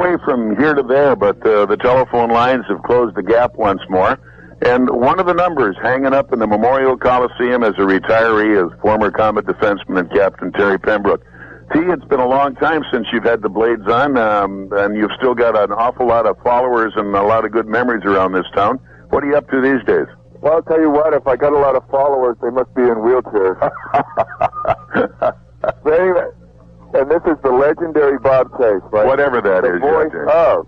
Way from here to there, but the telephone lines have closed the gap once more. And one of the numbers hanging up in the Memorial Coliseum as a retiree is former Comet defenseman and captain Terry Pembroke. T, it's been a long time since you've had the blades on, and you've still got an awful lot of followers and a lot of good memories around this town. What are you up to these days? Well, I'll tell you what, if I got a lot of followers, they must be in wheelchairs. But anyway, and this is the legendary Bob Chase, right? Whatever that the is. Voice of.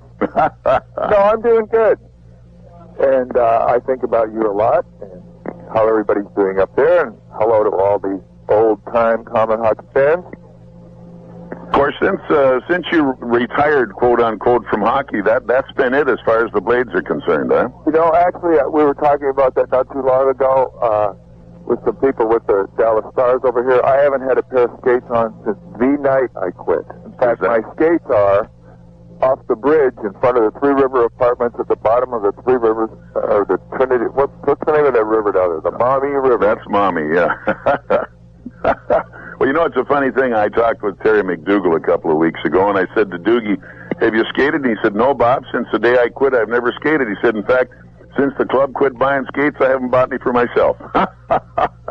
No, I'm doing good. And I think about you a lot and how everybody's doing up there. And hello to all the old-time Comet hockey fans. Of course, since you retired, quote unquote, from hockey, that's been it as far as the blades are concerned, huh? You know, actually, we were talking about that not too long ago with some people with the Dallas Stars over here. I haven't had a pair of skates on since the night I quit. In fact, my skates are off the bridge in front of the Three River Apartments at the bottom of the Three Rivers, or the Trinity. What's the name of that river down there? The Maumee River. That's Maumee, yeah. Well, you know, it's a funny thing. I talked with Terry McDougall a couple of weeks ago, and I said to Doogie, have you skated? And he said, no, Bob, since the day I quit, I've never skated. He said, in fact, since the club quit buying skates, I haven't bought any for myself.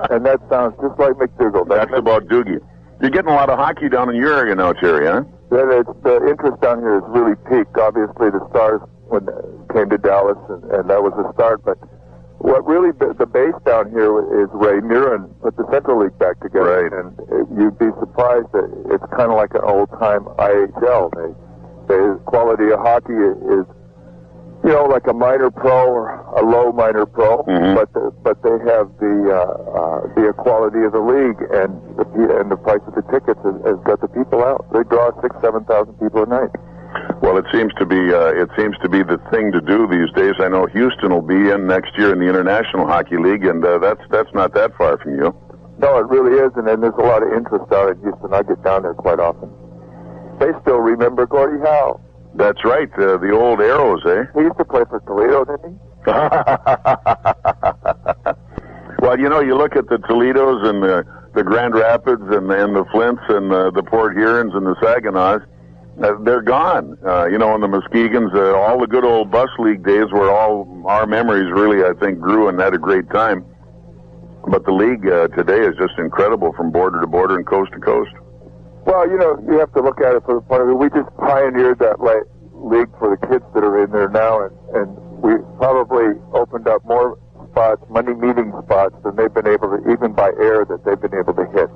And that sounds just like McDougall. That's about Doogie. You're getting a lot of hockey down in your area now, Terry, huh? The interest down here has really peaked. Obviously, the Stars when came to Dallas, and that was the start, but what really, the base down here is Ray Murin put the Central League back together. Right. And you'd be surprised that it's kind of like an old-time IHL. The quality of hockey is, you know, like a minor pro or a low minor pro, but they have the equality of the league, and the price of the tickets has got the people out. They draw 6,000-7,000 people a night. Well, it seems to be the thing to do these days. I know Houston will be in next year in the International Hockey League, and that's not that far from you. No, it really is, and there's a lot of interest out in Houston. I get down there quite often. They still remember Gordie Howe. That's right, the old Arrows, eh? He used to play for Toledo, didn't he? Well, you know, you look at the Toledos and the Grand Rapids and the Flints and the Port Hurons and the Saginaws. They're gone. You know, and the Muskegans, all the good old bus league days where all our memories really, I think, grew and had a great time. But the league today is just incredible from border to border and coast to coast. Well, you know, you have to look at it from the point of view. We just pioneered that league for the kids that are in there now, and we probably opened up more spots, Monday meeting spots, than they've been able to, even by air, that they've been able to hit.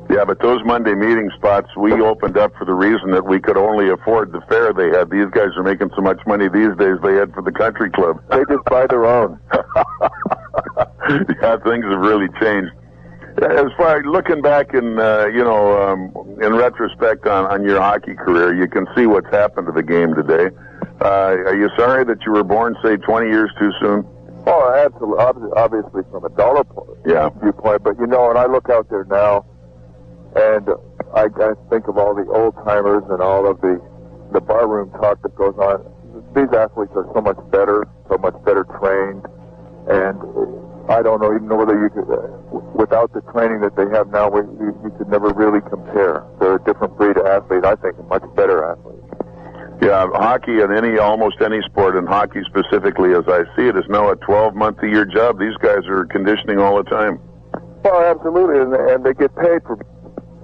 Yeah, but those Monday meeting spots we opened up for the reason that we could only afford the fare they had. These guys are making so much money these days they had for the country club. They just buy their own. Yeah, things have really changed. As far as looking back in retrospect on your hockey career, you can see what's happened to the game today. Are you sorry that you were born, say, 20 years too soon? Oh, absolutely. Obviously, from a dollar viewpoint, but you know, and I look out there now, and I think of all the old timers and all of the barroom talk that goes on. These athletes are so much better trained, and I don't even know whether you could, without the training that they have now, you could never really compare. They're a different breed of athlete. I think a much better athlete. Yeah, hockey and almost any sport, and hockey specifically, as I see it, is now a 12-month-a-year job. These guys are conditioning all the time. Well, absolutely, and they get paid for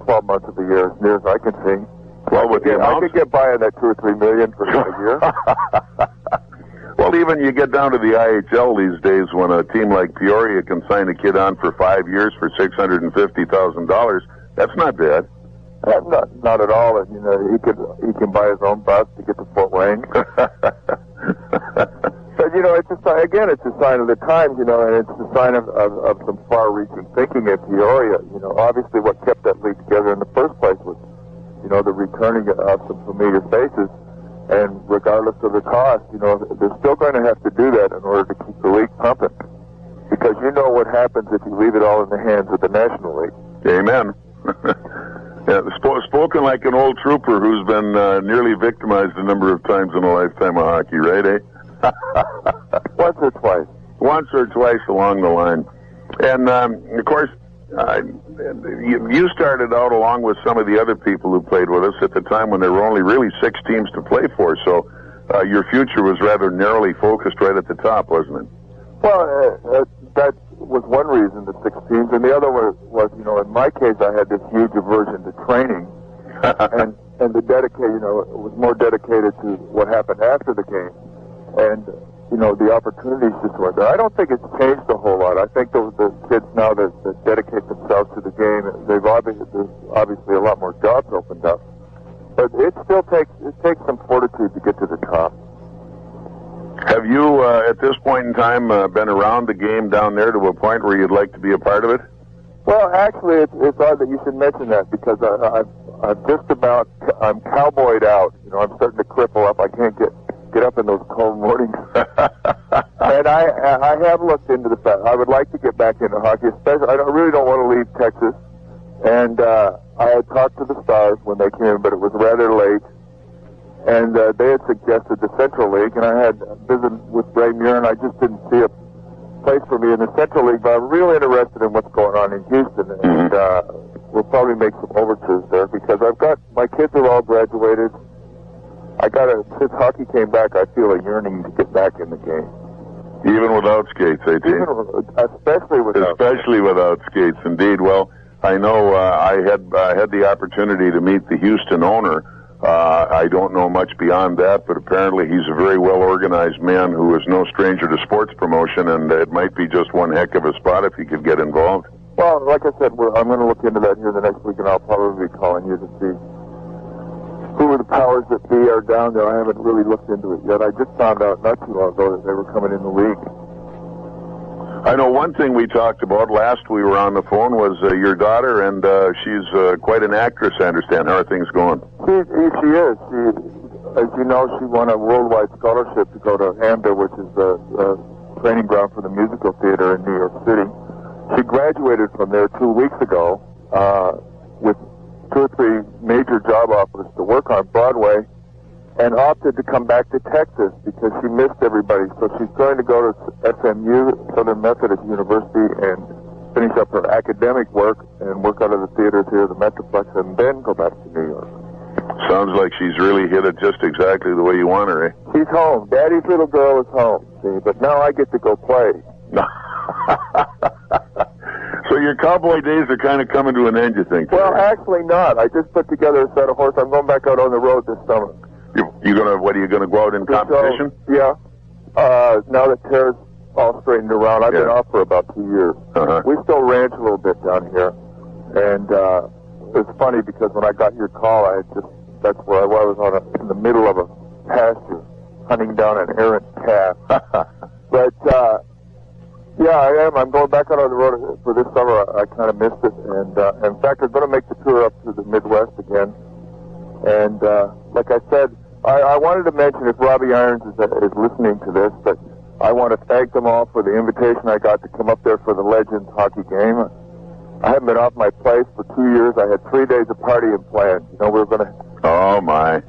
12 months of the year, as near as I can see. Well, with the I could get by on that $2 or $3 million for a year. Well, even you get down to the IHL these days when a team like Peoria can sign a kid on for 5 years for $650,000. That's not bad. Not at all. And, you know, he can buy his own bus to get to Fort Wayne. But you know, it's a sign of the times. You know, and it's a sign of some far-reaching thinking at Peoria. You know, obviously what kept that league together in the first place was, you know, the returning of some familiar faces. And regardless of the cost, you know, they're still going to have to do that in order to keep the league pumping. Because you know what happens if you leave it all in the hands of the National League. Amen. Yeah, spoken like an old trooper who's been nearly victimized a number of times in a lifetime of hockey, right, eh? Once or twice. Once or twice along the line. And, of course, you started out along with some of the other people who played with us at the time when there were only really 6 teams to play for, so your future was rather narrowly focused right at the top, wasn't it? Well, that was one reason, the 6 teams, and the other was, you know, in my case, I had this huge aversion to training, and the dedication, you know, it was more dedicated to what happened after the game, and you know, the opportunities just weren't there. I don't think it's changed a whole lot. I think the kids now that dedicate themselves to the game, there's obviously a lot more jobs opened up. But it still takes some fortitude to get to the top. Have you, at this point in time, been around the game down there to a point where you'd like to be a part of it? Well, actually, it's odd that you should mention that because I'm cowboyed out. You know, I'm starting to cripple up. I can't get up in those cold mornings. And I have looked into the fact I would like to get back into hockey, especially I really don't want to leave Texas. And I had talked to the Stars when they came in, but it was rather late. And they had suggested the Central League, and I had visited with Ray Muir, and I just didn't see a place for me in the Central League, but I'm really interested in what's going on in Houston, and we'll probably make some overtures there because my kids are all graduated. Since hockey came back, I feel a yearning to get back in the game. Even without skates, especially without skates, indeed. Well, I know I had the opportunity to meet the Houston owner. I don't know much beyond that, but apparently he's a very well-organized man who is no stranger to sports promotion, and it might be just one heck of a spot if he could get involved. Well, like I said, I'm going to look into that here the next week, and I'll probably be calling you to see who the powers that be are down there. I haven't really looked into it yet. I just found out not too long ago that they were coming in the league. I know one thing we talked about last we were on the phone was your daughter, and she's quite an actress, I understand. How are things going? She is. As you know, she won a worldwide scholarship to go to AMDA, which is the training ground for the musical theater in New York City. She graduated from there 2 weeks ago with 2 or 3 major job offers to work on Broadway, and opted to come back to Texas because she missed everybody. So she's going to go to SMU, Southern Methodist University, and finish up her academic work and work out of the theaters here, the Metroplex, and then go back to New York. Sounds like she's really hit it just exactly the way you want her, eh? She's home. Daddy's little girl is home, see, but now I get to go play. So your cowboy days are kind of coming to an end, you think? Well, actually not. I just put together a set of horses. I'm going back out on the road this summer. What are you going to go out in competition? So, yeah. Now that Tara's all straightened around, I've been off for about 2 years. We still ranch a little bit down here. And it's funny because when I got your call, that's where I was in the middle of a pasture, hunting down an errant calf. But, yeah, I am. I'm going back out on the road for this summer. I kind of missed it. And, in fact, I'm going to make the tour up to the Midwest again. And, like I said, I wanted to mention, if Robbie Irons is listening to this, but I want to thank them all for the invitation I got to come up there for the Legends hockey game. I haven't been off my place for 2 years. I had 3 days of partying planned. You know, we were going to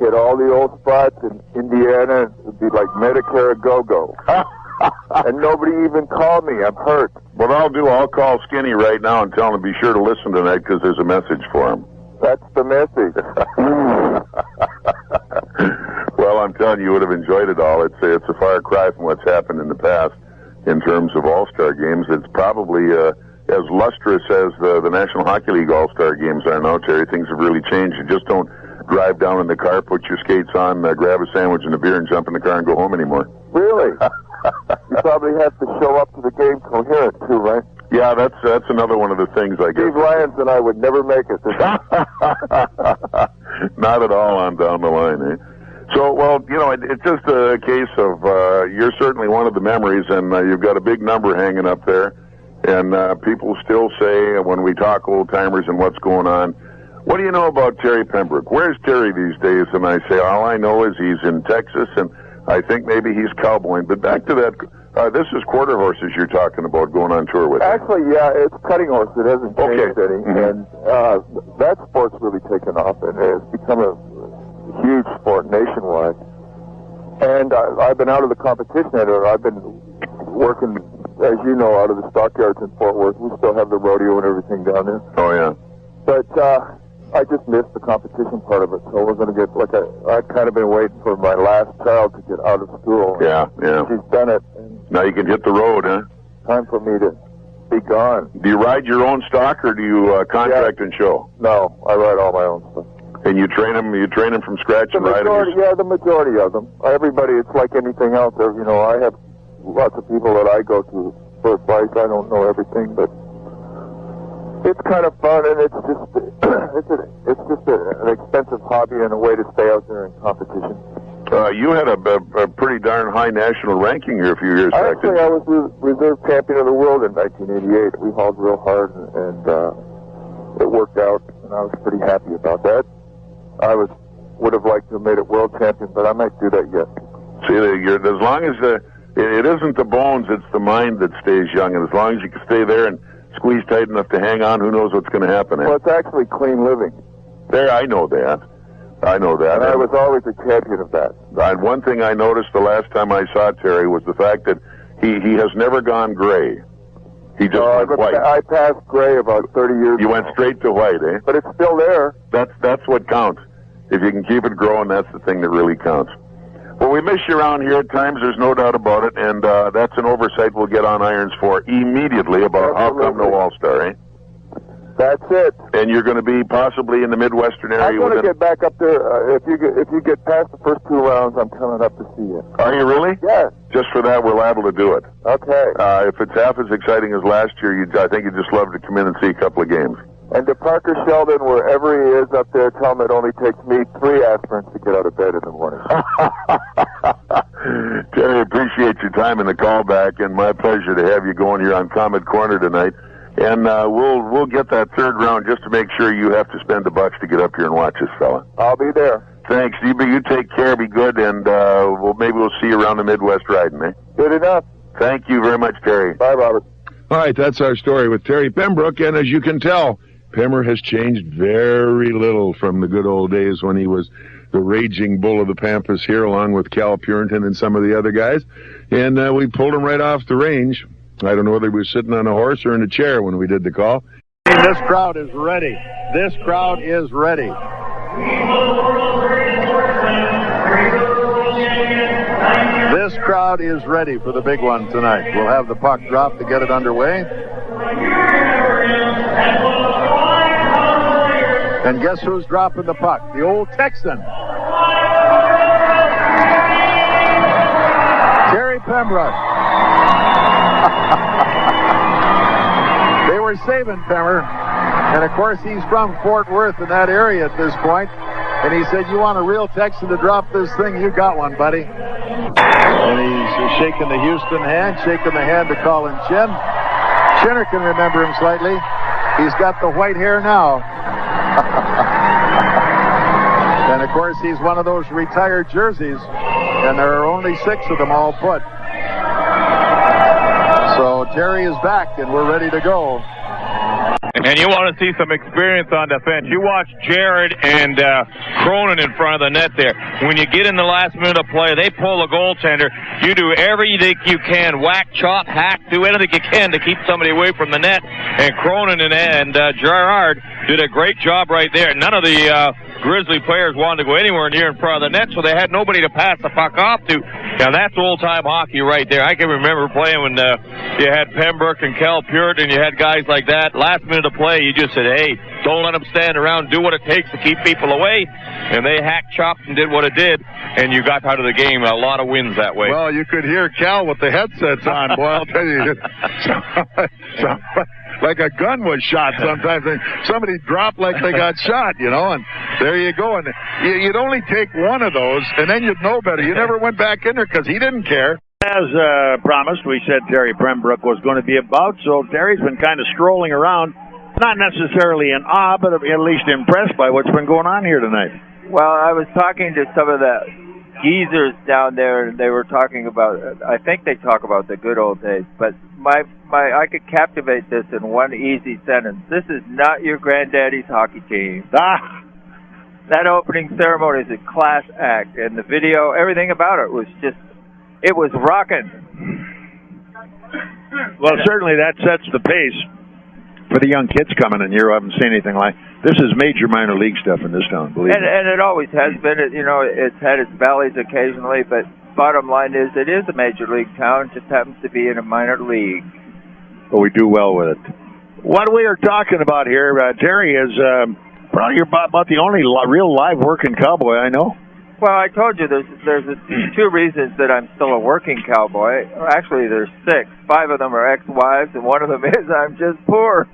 hit all the old spots in Indiana. It would be like Medicare a go-go. And nobody even called me. I'm hurt. What I'll call Skinny right now and tell him to be sure to listen to that because there's a message for him. That's the message. Well, I'm telling you, you would have enjoyed it all. It's a far cry from what's happened in the past in terms of All-Star games. It's probably as lustrous as the National Hockey League All-Star games are now, Terry. Things have really changed. You just don't drive down in the car, put your skates on, grab a sandwich and a beer, and jump in the car and go home anymore. Really? You probably have to show up to the game coherent, too, right? Yeah, that's another one of the things, I guess. Steve Lyons and I would never make it. Not at all on down the line, eh? So, well, you know, it's just a case of you're certainly one of the memories, and you've got a big number hanging up there. And people still say, when we talk old-timers and what's going on, what do you know about Terry Pembroke? Where's Terry these days? And I say, all I know is he's in Texas, and I think maybe he's cowboying. But back to that, this is quarter horses you're talking about going on tour with. Actually, yeah, it's cutting horse. It hasn't changed any. Mm-hmm. And that sport's really taken off, and it's become a huge sport nationwide. And I've been out of the competition editor. I've been working as you know, out of the stockyards in Fort Worth. We still have the rodeo and everything down there. Oh, yeah. But I just missed the competition part of it, so we're going to get, I've kind of been waiting for my last child to get out of school. Yeah. She's done it. And now you can hit the road, huh? Time for me to be gone. Do you ride your own stock, or do you contract and show? No, I ride all my own stuff. And you train them from scratch and ride them? Yeah, the majority of them. Everybody, it's like anything else. You know, I have lots of people that I go to for advice. I don't know everything, but it's kind of fun, and it's just an expensive hobby and a way to stay out there in competition. You had a pretty darn high national ranking here a few years back. Actually, I was reserve champion of the world in 1988. We hauled real hard, and it worked out, and I was pretty happy about that. I would have liked to have made it world champion, but I might do that yet. See, as long as it isn't the bones, it's the mind that stays young, and as long as you can stay there and squeeze tight enough to hang on, who knows what's going to happen? Well, it's actually clean living. There, I know that. And I was always a champion of that. And one thing I noticed the last time I saw Terry was the fact that he has never gone gray. He just went white. I passed gray about 30 years ago. You went straight to white, eh? But it's still there. That's what counts. If you can keep it growing, that's the thing that really counts. Well, we miss you around here at times, there's no doubt about it, and that's an oversight we'll get on irons for immediately about how come no All-Star, eh? That's it. And you're going to be possibly in the Midwestern area. I'm going to get back up there. If you get past the first 2 rounds, I'm coming up to see you. Are you really? Yeah. Just for that, we're liable to do it. Okay. If it's half as exciting as last year, I think you'd just love to come in and see a couple of games. And to Parker Sheldon, wherever he is up there, tell him it only takes me 3 aspirins to get out of bed in the morning. Terry, appreciate your time and the call back, and my pleasure to have you going here on Comet Corner tonight. And we'll get that 3rd round just to make sure you have to spend $1 to get up here and watch this fella. I'll be there. Thanks. You take care, be good, and maybe we'll see you around the Midwest riding, eh? Good enough. Thank you very much, Terry. Bye, Robert. All right, that's our story with Terry Pembroke, and as you can tell, Pemmer has changed very little from the good old days when he was the raging bull of the Pampas here, along with Cal Purinton and some of the other guys, and we pulled him right off the range. I don't know whether he was sitting on a horse or in a chair when we did the call. This crowd is ready. This crowd is ready. This crowd is ready for the big one tonight. We'll have the puck drop to get it underway. And guess who's dropping the puck? The old Texan. Terry Pembroke. They were saving Pemmer, and of course he's from Fort Worth in that area at this point, and he said, you want a real Texan to drop this thing? You got one, buddy. And he's shaking the Houston hand, shaking the hand to Colin Chin. Chinner can remember him slightly. He's got the white hair now. And of course he's one of those retired jerseys, and there are only 6 of them all put. So Terry is back, and we're ready to go. And you want to see some experience on defense. You watch Jared and Cronin in front of the net there. When you get in the last minute of play, they pull a goaltender. You do everything you can, whack, chop, hack, do anything you can to keep somebody away from the net. And Cronin and Gerard did a great job right there. None of the Grizzly players wanted to go anywhere near in front of the net, so they had nobody to pass the puck off to. Now, that's old-time hockey right there. I can remember playing when you had Pembroke and Cal Purinton, you had guys like that. Last minute of play, you just said, hey, don't let them stand around. Do what it takes to keep people away. And they hacked, chopped, and did what it did, and you got out of the game. A lot of wins that way. Well, you could hear Cal with the headsets on. Boy, I'll tell you. Like a gun was shot sometimes. And somebody dropped like they got shot, you know, and there you go. And you'd only take one of those, and then you'd know better. You never went back in there because he didn't care. As promised, we said Terry Pembroke was going to be about, so Terry's been kind of strolling around, not necessarily in awe, but at least impressed by what's been going on here tonight. Well, I was talking to some of the geezers down there, and they were talking about, I think they talk about the good old days, but I could captivate this in one easy sentence. This is not your granddaddy's hockey team. That opening ceremony is a class act, and the video, everything about it was just, it was rocking. Well, certainly that sets the pace for the young kids coming in here who haven't seen anything like this. Is major minor league stuff in this town, believe me. And it always has been. It's had its valleys occasionally, but bottom line is it is a major league town. Just happens to be in a minor league. But we do well with it. What we are talking about here, Terry, is probably about the only real live working cowboy I know. Well, I told you there's two reasons that I'm still a working cowboy. Actually, there's 6. 5 of them are ex-wives, and one of them is I'm just poor.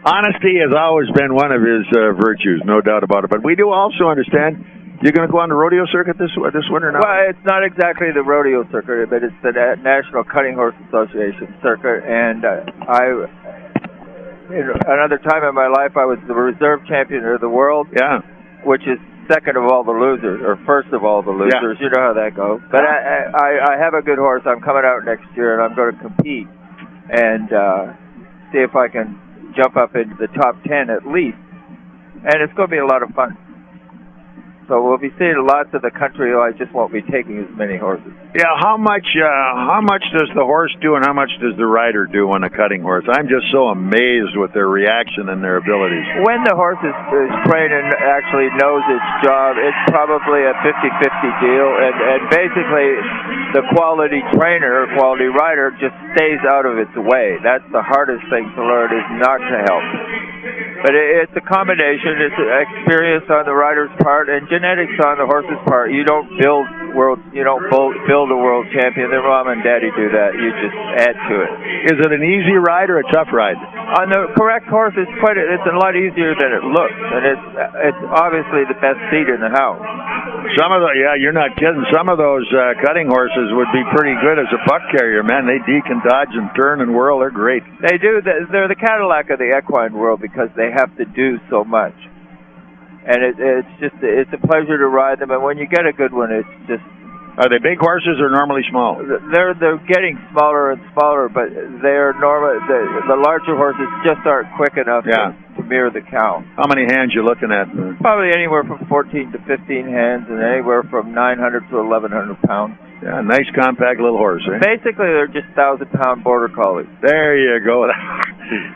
Honesty has always been one of his virtues, no doubt about it. But we do also understand you're going to go on the rodeo circuit this winter now? Well, it's not exactly the rodeo circuit, but it's the National Cutting Horse Association circuit. And another time in my life, I was the reserve champion of the world. Yeah. Which is second of all the losers, or first of all the losers. Yeah. You know how that goes. But I have a good horse. I'm coming out next year, and I'm going to compete and see if I can jump up into the top 10 at least. And it's going to be a lot of fun. So we'll be seeing lots of the country. I just won't be taking as many horses. Yeah, how much does the horse do, and how much does the rider do on a cutting horse? I'm just so amazed with their reaction and their abilities. When the horse is trained and actually knows its job, it's probably a 50-50 deal. And basically, the quality trainer or quality rider just stays out of its way. That's the hardest thing to learn, is not to help. But it's a combination. It's experience on the rider's part and genetics on the horse's part. You don't build a world champion. Their mom and daddy do that. You just add to it. Is it an easy ride or a tough ride? On the correct horse, it's a lot easier than it looks, and it's obviously the best seat in the house. You're not kidding. Some of those cutting horses would be pretty good as a buck carrier, man. They deke and dodge and turn and whirl. They're great. They do. They're the Cadillac of the equine world because they have to do so much. And it's a pleasure to ride them. And when you get a good one, it's just. Are they big horses or normally small? They're getting smaller and smaller, but they're normal. The larger horses just aren't quick enough to mirror the cow. How many hands you looking at? Probably anywhere from 14 to 15 hands, and anywhere from 900 to 1,100 pounds. Yeah, nice compact little horse, eh? Basically, they're just 1,000-pound border collies. There you go.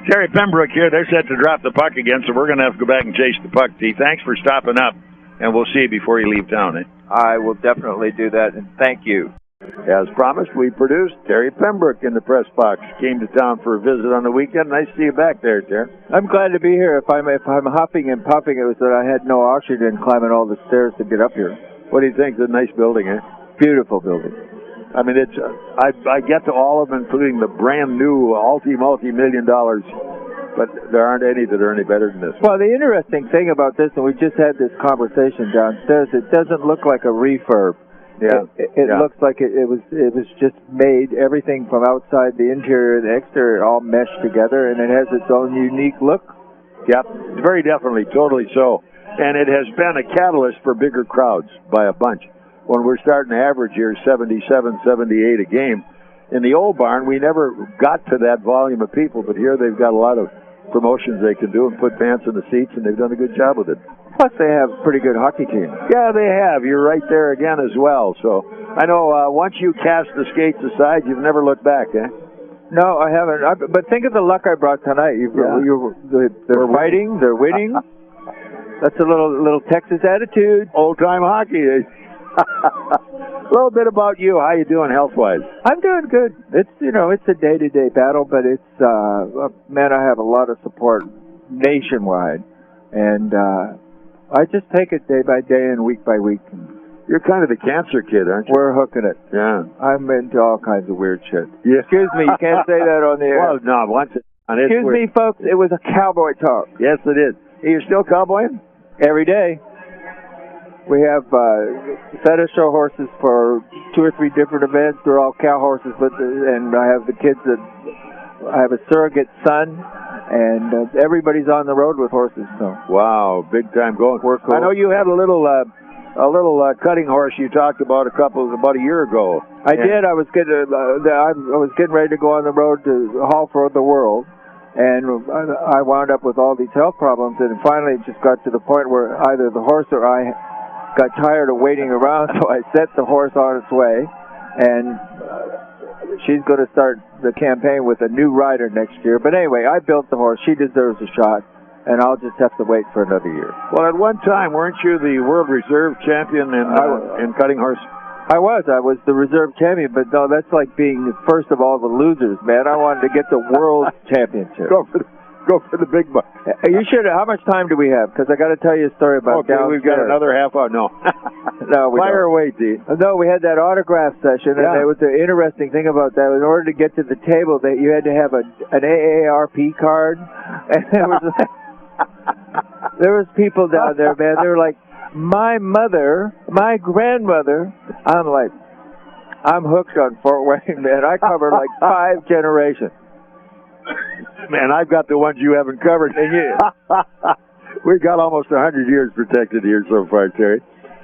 Terry Pembroke here. They're set to drop the puck again, so we're going to have to go back and chase the puck. T. Thanks for stopping up, and we'll see you before you leave town, eh? I will definitely do that, and thank you. As promised, we produced Terry Pembroke in the press box. Came to town for a visit on the weekend. Nice to see you back there, Terry. I'm glad to be here. If I'm huffing and puffing, it was that I had no oxygen climbing all the stairs to get up here. What do you think? It's a nice building, eh? Beautiful building. I mean, it's. I get to all of them, including the brand new multi-million dollars. But there aren't any that are any better than this. Well, the interesting thing about this, and we just had this conversation downstairs, it doesn't look like a refurb. Yeah. It looks like it was just made, everything from outside, the interior, the exterior, all meshed together, and it has its own unique look. Yep, very definitely, totally so. And it has been a catalyst for bigger crowds by a bunch. When we're starting to average here 77, 78 a game, in the old barn, we never got to that volume of people, but here they've got a lot of promotions they can do and put pants in the seats, and they've done a good job with it. Plus, they have a pretty good hockey team. Yeah, they have. You're right there again as well. So I know once you cast the skates aside, you've never looked back, eh? No, I haven't. But think of the luck I brought tonight. They're fighting. They're winning. That's a little Texas attitude. Old-time hockey. A little bit about you. How you doing health-wise? I'm doing good. It's a day-to-day battle, but it's man, I have a lot of support nationwide, and I just take it day by day and week by week. You're kind of the cancer kid, aren't you? We're hooking it. Yeah. I'm into all kinds of weird shit. Yeah. Excuse me, you can't say that on the air. Well, no, once it. Excuse me, folks. It was a cowboy talk. Yes, it is. Are you still cowboying? Every day. We have fetish show horses for 2 or 3 different events. They're all cow horses, and I have the kids that I have a surrogate son, and everybody's on the road with horses. So wow, big time going. We're cool. I know you had a little cutting horse you talked about about a year ago. I did. I was getting ready to go on the road to haul for the world. And I wound up with all these health problems, and finally it just got to the point where either the horse or I got tired of waiting around, so I set the horse on its way. And she's going to start the campaign with a new rider next year. But anyway, I built the horse. She deserves a shot, and I'll just have to wait for another year. Well, at one time, weren't you the World Reserve Champion in Cutting Horse? I was the reserve champion, but no, that's like being first of all the losers, man. I wanted to get the world championship. Go for the big buck. You should. How much time do we have? Because I got to tell you a story about downstairs. We've got another half hour. No, no, we fire don't. away, D. No, we had that autograph session, and there was the interesting thing about that. In order to get to the table, that you had to have an AARP card, and there was people down there, man. They were like, my mother, my grandmother. I'm like, I'm hooked on Fort Wayne, man. I covered like 5 generations. Man, I've got the ones you haven't covered. And we've got almost 100 years protected here so far, Terry.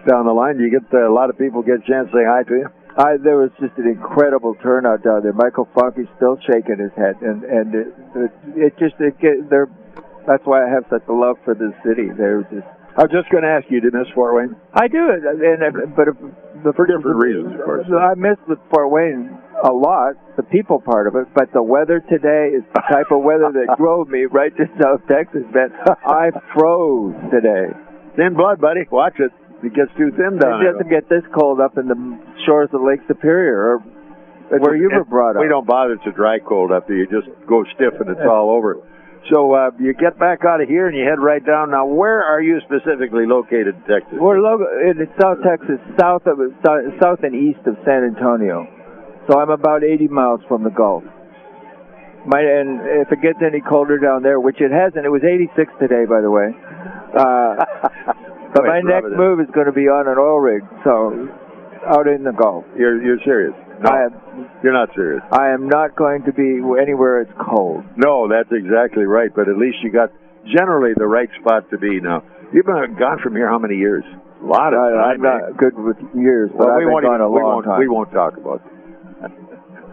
Down the line, you get a lot of people get a chance to say hi to you. There was just an incredible turnout down there. Michael Funky's still shaking his head, and that's why I have such a love for this city. They're just. I was just going to ask you, do you miss Fort Wayne? I do, but for different reasons, of course. I miss Fort Wayne a lot, the people part of it, but the weather today is the type of weather that drove me right to South Texas, man. I froze today. Thin blood, buddy. Watch it. It gets too thin down there. It doesn't get this cold up in the shores of Lake Superior, or where you were brought up. We don't bother. It's a dry cold up there. You just go stiff and it's all over. So you get back out of here and you head right down. Now, where are you specifically located in Texas? We're in South Texas, south and east of San Antonio. So I'm about 80 miles from the Gulf. And if it gets any colder down there, which it hasn't, it was 86 today, by the way. But my next move is going to be on an oil rig, so out in the Gulf. You're serious? No, you're not serious. I am not going to be anywhere it's cold. No, that's exactly right. But at least you got generally the right spot to be now. You've been gone from here how many years? A lot of time. I'm not good with years, but I've been gone a long time. We won't talk about it.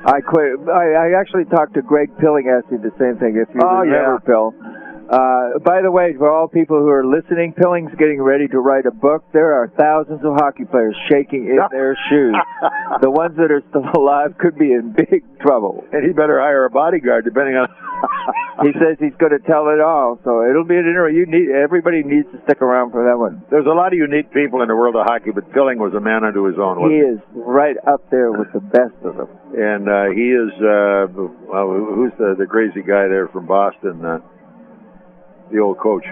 I quit. I actually talked to Greg Pilling, asked me the same thing. If you remember, Pill. By the way, for all people who are listening, Pilling's getting ready to write a book. There are thousands of hockey players shaking in their shoes. The ones that are still alive could be in big trouble. And he better hire a bodyguard, depending on... He says he's going to tell it all, so it'll be an interview. Everybody needs to stick around for that one. There's a lot of unique people in the world of hockey, but Pilling was a man unto his own. He is right up there with the best of them. And he is... who's the crazy guy there from Boston? The old coach.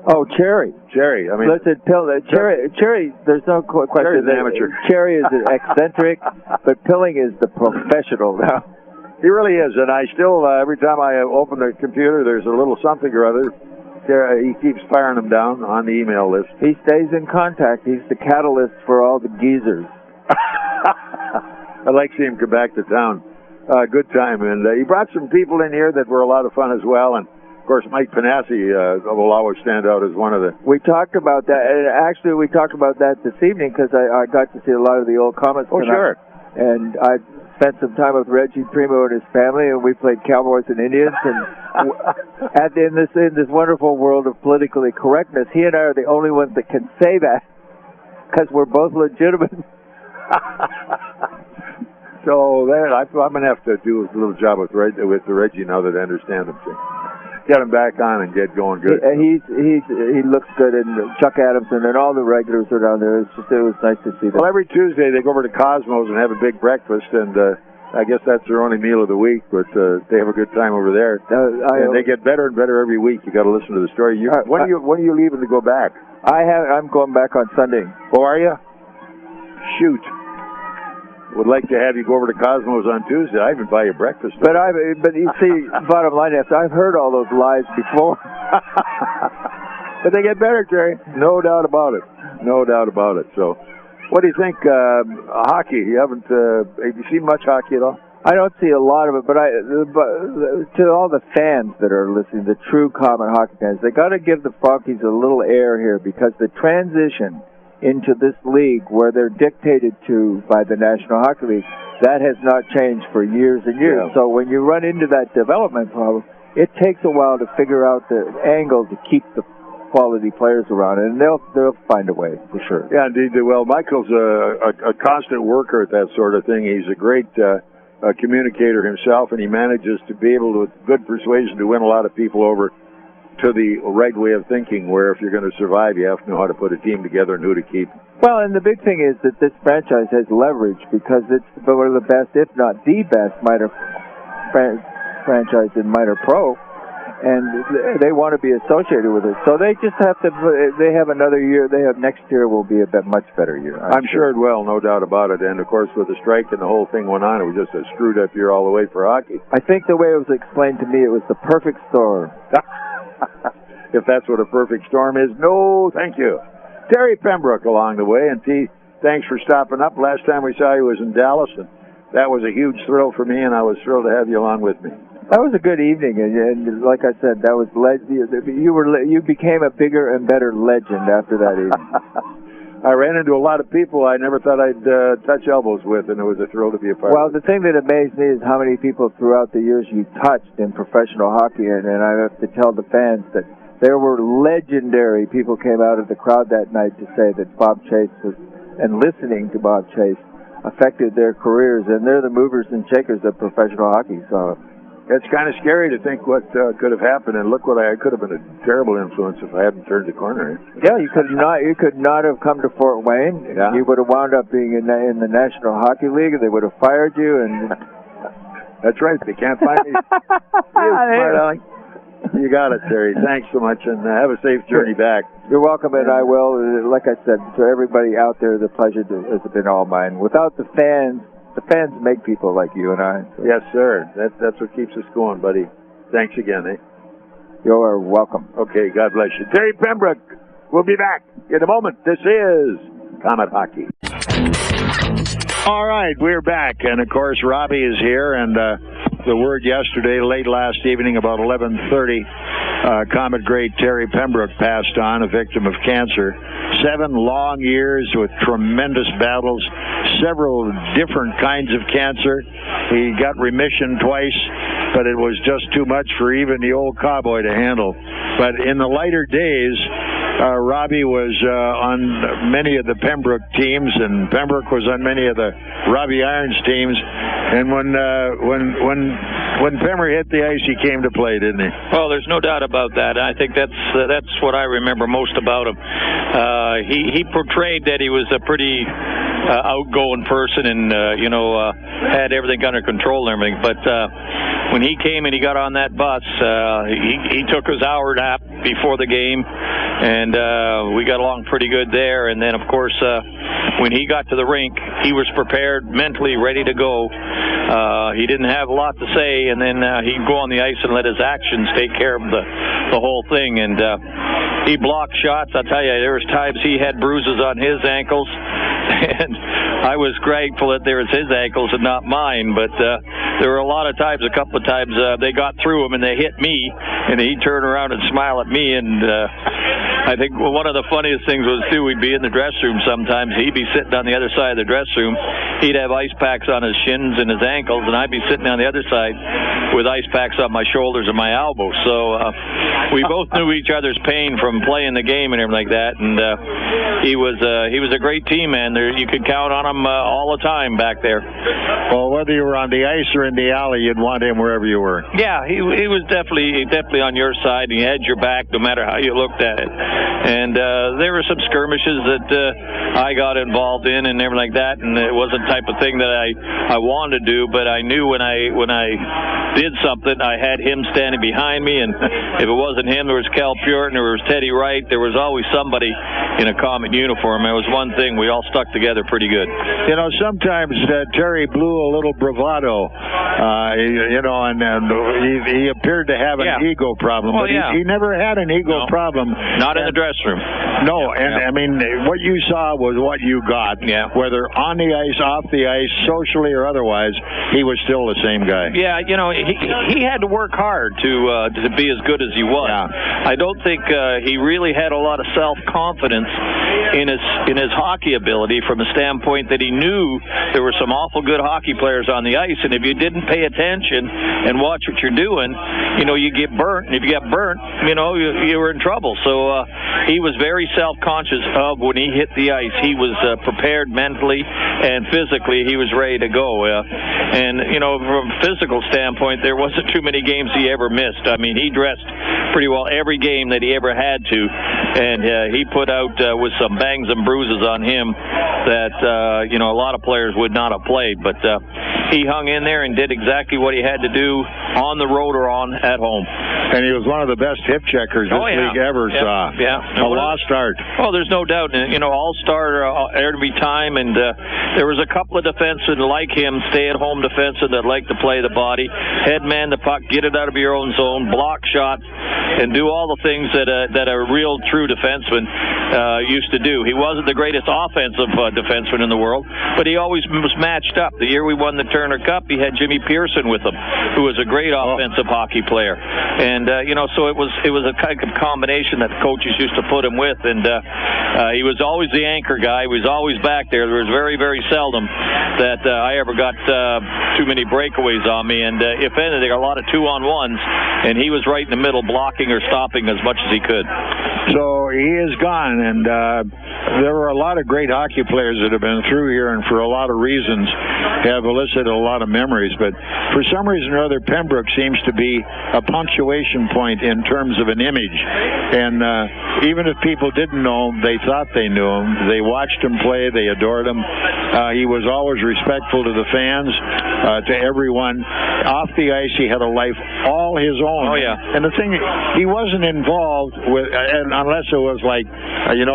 Oh, Cherry. Cherry. I mean, listen, Cherry. There's no question. Cherry's an amateur. Cherry is an eccentric, but Pilling is the professional now. He really is, and I still every time I open the computer, there's a little something or other. He keeps firing them down on the email list. He stays in contact. He's the catalyst for all the geezers. I like seeing him come back to town. Good time, and he brought some people in here that were a lot of fun as well, and. Of course, Mike Panassi will always stand out as one of the... We talked about that, and actually we talked about that this evening because I got to see a lot of the old Komets tonight. Sure. And I spent some time with Reggie Primo and his family, and we played Cowboys and Indians. And in this wonderful world of politically correctness, he and I are the only ones that can say that because we're both legitimate. So I'm going to have to do a little job with Reggie now that I understand him. Get him back on and get going good. He looks good, and Chuck Adamson and all the regulars are down there. It was nice to see them. Well, every Tuesday they go over to Cosmos and have a big breakfast, and I guess that's their only meal of the week. But they have a good time over there, and they get better and better every week. You got to listen to the story. When are you leaving to go back? I'm going back on Sunday. Oh, are you? Shoot. Would like to have you go over to Cosmos on Tuesday. I even buy you breakfast. But you see, bottom line is, I've heard all those lies before. But they get better, Jerry. No doubt about it. No doubt about it. So, what do you think? Hockey? Have you seen much hockey at all? I don't see a lot of it, but to all the fans that are listening, the true Komet hockey fans, they got to give the Funkies a little air here because the transition into this league where they're dictated to by the National Hockey League, that has not changed for years and years. Yeah. So when you run into that development problem, it takes a while to figure out the angle to keep the quality players around, and they'll find a way for sure. Yeah, indeed they will. Michael's a constant worker at that sort of thing. He's a great communicator himself, and he manages to be able to, with good persuasion, to win a lot of people over to the right way of thinking, where if you're going to survive, you have to know how to put a team together and who to keep. Well, and the big thing is that this franchise has leverage because it's one of the best, if not the best, minor franchise in minor pro, and they want to be associated with it. So they just have to. They have another year. They have next year will be a much better year. I'm sure it will, no doubt about it. And of course, with the strike and the whole thing went on, it was just a screwed up year all the way for hockey. I think the way it was explained to me, it was the perfect storm. If that's what a perfect storm is, no, thank you. Terry Pembroke along the way, and T, thanks for stopping up. Last time we saw you was in Dallas, and that was a huge thrill for me, and I was thrilled to have you along with me. That was a good evening, and like I said, that was you became a bigger and better legend after that evening. I ran into a lot of people I never thought I'd touch elbows with, and it was a thrill to be a part of. Well, the thing that amazed me is how many people throughout the years you touched in professional hockey, and I have to tell the fans that there were legendary people came out of the crowd that night to say that Bob Chase was, and listening to Bob Chase affected their careers, and they're the movers and shakers of professional hockey. So it's kind of scary to think what could have happened, and look what I could have been a terrible influence if I hadn't turned the corner. Yeah, you could not have come to Fort Wayne. Yeah. You would have wound up being in the National Hockey League, and they would have fired you. And that's right, they can't find me. You got it, Terry. Thanks so much, and have a safe journey back. You're welcome, and I will. Like I said, to everybody out there, the pleasure has been all mine. Without the fans make people like you and I. So. Yes, sir. That's what keeps us going, buddy. Thanks again, eh? You are welcome. Okay, God bless you. Terry Pembroke, we'll be back in a moment. This is Komet Hockey. All right, we're back, and of course, Robbie is here, and the word yesterday, late last evening, about 11:30, Komet great Terry Pembroke passed on, a victim of cancer. 7 long years with tremendous battles, several different kinds of cancer. He got remission twice, but it was just too much for even the old cowboy to handle. But in the lighter days, Robbie was on many of the Pembroke teams, and Pembroke was on many of the Robbie Irons teams. And when Pemmer hit the ice, he came to play, didn't he? Well, there's no doubt about that. I think that's what I remember most about him. He portrayed that he was a pretty outgoing person, and had everything under control and everything. But when he came and he got on that bus, he took his hour nap before the game, and we got along pretty good there. And then, of course, when he got to the rink, he was prepared, mentally ready to go. He didn't have a lot to say, and then he'd go on the ice and let his actions take care of the whole thing. And he blocked shots. I'll tell you, there was times he had bruises on his ankles, and I was grateful that there was his ankles and not mine. But there were a couple of times they got through him and they hit me, and he'd turn around and smile at me. And I think one of the funniest things was, too, we'd be in the dressing room sometimes. He'd be sitting on the other side of the dressing room. He'd have ice packs on his shins and his ankles, and I'd be sitting on the other side with ice packs on my shoulders and my elbows. So we both knew each other's pain from playing the game and everything like that. And he was a great team man. You could count on him all the time back there. Well, whether you were on the ice or in the alley, you'd want him wherever you were. Yeah, he was definitely on your side. He had your back no matter how you looked at it. And there were some skirmishes that I got involved in and everything like that, and it wasn't the type of thing that I wanted to do, but I knew when I did something, I had him standing behind me, and if it wasn't him, there was Cal Puritan, there was Teddy Wright, there was always somebody in a Komet uniform. It was one thing, we all stuck together pretty good. Sometimes Terry blew a little bravado, and he appeared to have an ego problem, but he never had an ego problem. Not in the dressing room. No, I mean, what you saw was what you got. Yeah. Whether on the ice, off the ice, socially or otherwise, he was still the same guy. Yeah, he had to work hard to be as good as he was. Yeah. I don't think he really had a lot of self-confidence confidence in his hockey ability, from the standpoint that he knew there were some awful good hockey players on the ice, and if you didn't pay attention and watch what you're doing, you get burnt, and if you get burnt, you were in trouble. So he was very self-conscious of when he hit the ice. He was prepared mentally and physically. He was ready to go. And from a physical standpoint, there wasn't too many games he ever missed. I mean, he dressed pretty well every game that he ever had to, and he put out with some bangs and bruises on him that a lot of players would not have played. But he hung in there and did exactly what he had to do on the road or at home. And he was one of the best hip checkers this league ever saw. Yeah. A lost art. Oh, there's no doubt. All-star every time, and there was a couple of defensemen like him, stay-at-home defensemen that like to play the body, head man the puck, get it out of your own zone, block shots, and do all the things that a real true defenseman used to do. He wasn't the greatest offensive defenseman in the world, but he always was matched up. The year we won the Turner Cup, he had Jimmy Pearson with him, who was a great offensive hockey player. And so it was a kind of combination that the coaches used to put him with, and he was always the anchor guy. He was always back there. There was very, very seldom that I ever got too many breakaways on me, and if anything, a lot of 2-on-1s, and he was right in the middle, blocking or stopping as much as he could. So he is gone, and there were a lot of great hockey players that have been through here, and for a lot of reasons have elicited a lot of memories. But for some reason or other, Pembroke seems to be a punctuation point in terms of an image. And even if people didn't know him, they thought they knew him. They watched him play. They adored him. He was always respectful to the fans, to everyone. Off the ice, he had a life all his own. Oh, yeah. And the thing, he wasn't involved with, unless it was like,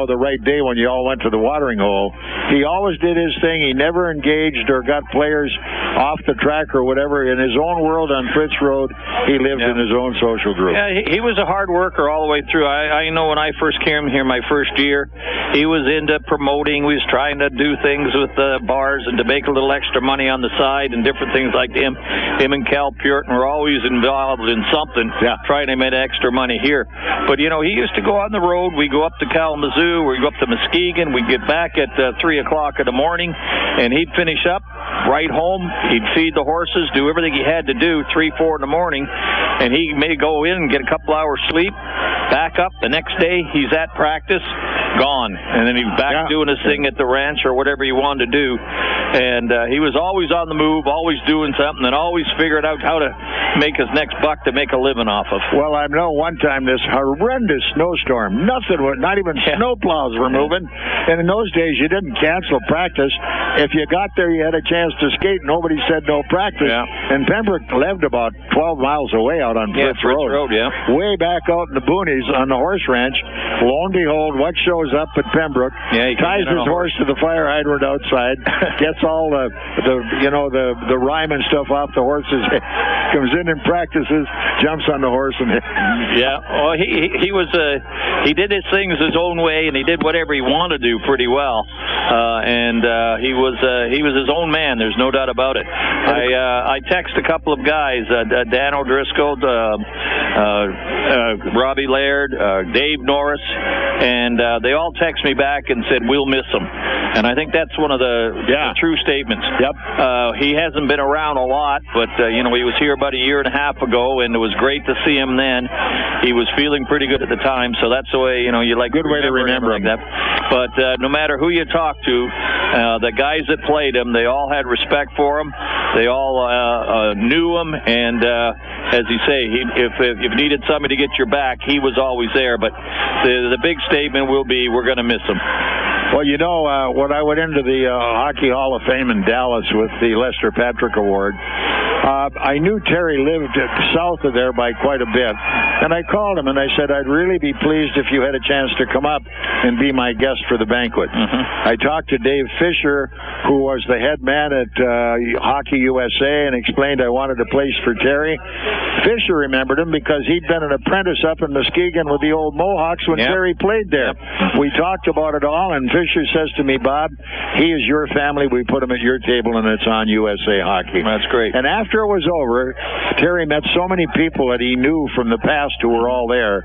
the right day when you all went to the watering hole. He always did his thing. He never engaged or got players off the track or whatever. In his own world on Fritz Road, he lived in his own social group. Yeah, he was a hard worker all the way through. I know when I first came here my first year, he was into promoting. He was trying to do things with the bars and to make a little extra money on the side and different things like him. Him and Cal Puritan were always involved in something, trying to make extra money here. But, he used to go on the road. We go up to Kalamazoo, we go up to Muskegon, we'd get back at 3 o'clock in the morning, and he'd finish up, right home, he'd feed the horses, do everything he had to do, 3, 4 in the morning, and he may go in and get a couple hours sleep, back up, the next day he's at practice, gone, and then he's back doing his thing at the ranch or whatever he wanted to do. And he was always on the move, always doing something, and always figured out how to make his next buck to make a living off of. Well, I know one time this horrendous snowstorm, not even snow plows were moving, and in those days you didn't cancel practice. If you got there, you had a chance to skate. Nobody said no practice. And Pembroke lived about 12 miles away out on Fritz Road. Way back out in the boonies on the horse ranch. Lo and behold, what shows up at Pembroke? He ties his horse to the fire hydrant outside, gets all the rhyme and stuff off the horse's head, comes in and practices, jumps on the horse, and well, he did his things his own way, and he did whatever he wanted to do pretty well. He was his own man. There's no doubt about it. I text a couple of guys, Dan O'Driscoll, Robbie Laird, Dave Norris, and they all text me back and said, we'll miss him. And I think that's one of the true statements. He hasn't been around a lot, but, he was here about a year and a half ago, and it was great to see him then. He was feeling pretty good at the time, so that's the way, you like good way to remember him. Like that. But no matter who you talk to, the guys that played him, they all had respect for him. They all knew him, and as you say, if you needed somebody to get your back, he was always there. But the big statement will be, we're going to miss him. Well, when I went into the Hockey Hall of Fame in Dallas with the Lester Patrick Award, I knew Terry lived south of there by quite a bit. And I called him and I said, I'd really be pleased if you had a chance to come up and be my guest for the banquet. I talked to Dave Fisher, who was the head man at Hockey USA, and explained I wanted a place for Terry. Fisher remembered him because he'd been an apprentice up in Muskegon with the old Mohawks when Terry played there. We talked about it all, and Fisher says to me, Bob, he is your family. We put him at your table, and it's on USA Hockey. That's great. And after after it was over, Terry met so many people that he knew from the past who were all there.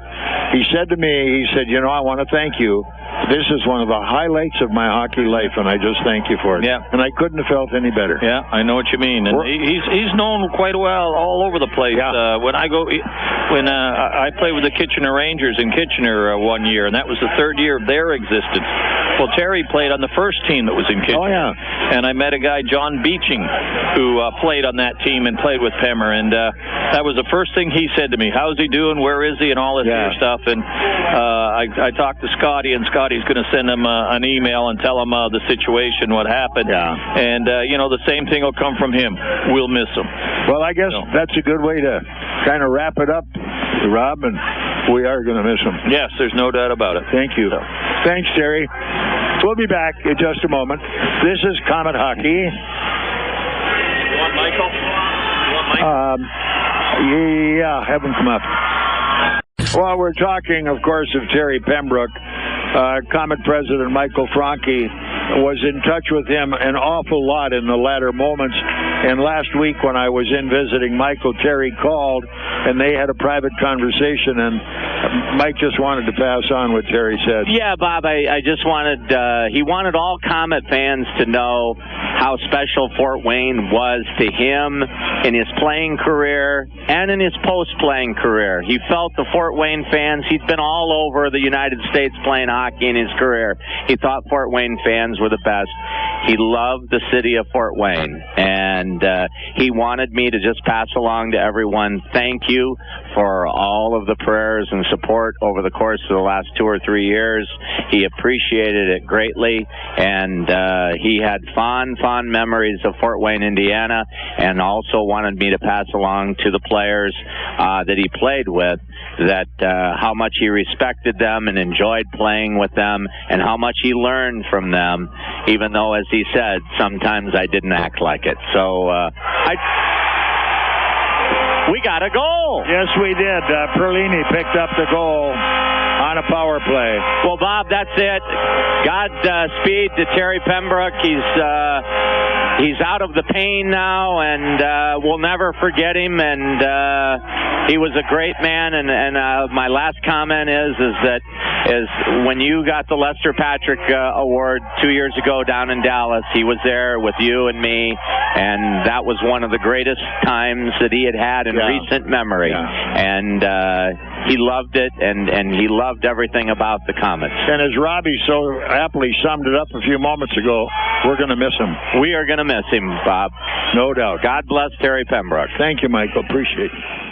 He said to me, I want to thank you. This is one of the highlights of my hockey life, and I just thank you for it. Yeah. And I couldn't have felt any better. Yeah, I know what you mean. And he's known quite well all over the place. Yeah. When I played with the Kitchener Rangers in Kitchener one year, and that was the third year of their existence. Well, Terry played on the first team that was in Kitchener. Oh, yeah. And I met a guy, John Beeching, who played on that team and played with Pemmer. And that was the first thing he said to me. How's he doing? Where is he? And all this other stuff. And I talked to Scotty, and Scotty's going to send him an email and tell him the situation, what happened. Yeah. And, the same thing will come from him. We'll miss him. Well, I guess that's a good way to kind of wrap it up, Rob, and we are going to miss him. Yes, there's no doubt about it. Thank you. Thanks, Terry. We'll be back in just a moment. This is Comet Hockey. You want Michael? Yeah, have him come up. Well, we're talking, of course, of Terry Pembroke. Comet President Michael Franke was in touch with him an awful lot in the latter moments. And last week when I was in visiting Michael, Terry called, and they had a private conversation, and Mike just wanted to pass on what Terry said. Yeah, Bob, I just wanted, he wanted all Comet fans to know how special Fort Wayne was to him in his playing career and in his post-playing career. He felt the Fort Wayne fans, he'd been all over the United States playing hockey in his career. He thought Fort Wayne fans were the best. He loved the city of Fort Wayne, and he wanted me to just pass along to everyone, thank you for all of the prayers and support over the course of the last 2 or 3 years. He appreciated it greatly, and he had fond memories of Fort Wayne, Indiana, and also wanted me to pass along to the players that he played with that how much he respected them and enjoyed playing with them, and how much he learned from them, even though, as he said, sometimes I didn't act like it. So we got a goal. Yes, we did. Perlini picked up the goal on a power play. Well, Bob, that's it. Godspeed to Terry Pembroke. He's out of the pain now, and we'll never forget him. And he was a great man. And my last comment is that when you got the Lester Patrick Award 2 years ago down in Dallas, he was there with you and me, and that was one of the greatest times that he had in recent memory. Yeah. And he loved it, and he loved everything about the Komets. And as Robbie so aptly summed it up a few moments ago, we're going to miss him. We are going to miss him, Bob. No doubt. God bless Terry Pembroke. Thank you, Michael. Appreciate it.